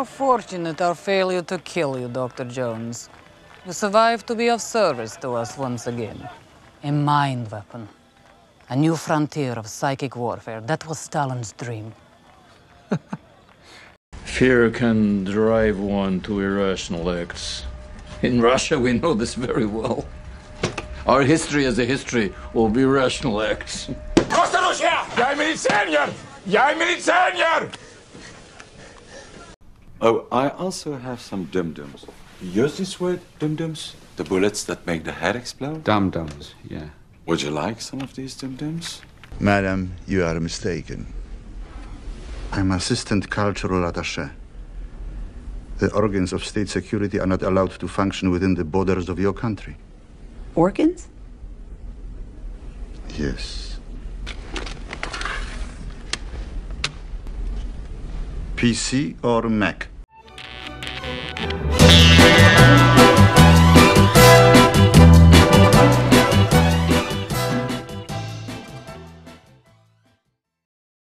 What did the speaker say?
How fortunate our failure to kill you, Dr. Jones. You survived to be of service to us once again. A mind weapon. A new frontier of psychic warfare. That was Stalin's dream. Fear can drive one to irrational acts. In Russia, we know this very well. Our history as a history of irrational acts. Oh, I also have some dum-dums. You use this word, dum-dums? The bullets that make the head explode? Dum-dums, yeah. Would you like some of these dum-dums? Madam, you are mistaken. I'm assistant cultural attaché. The organs of state security are not allowed to function within the borders of your country. Organs? Yes. PC or Mac?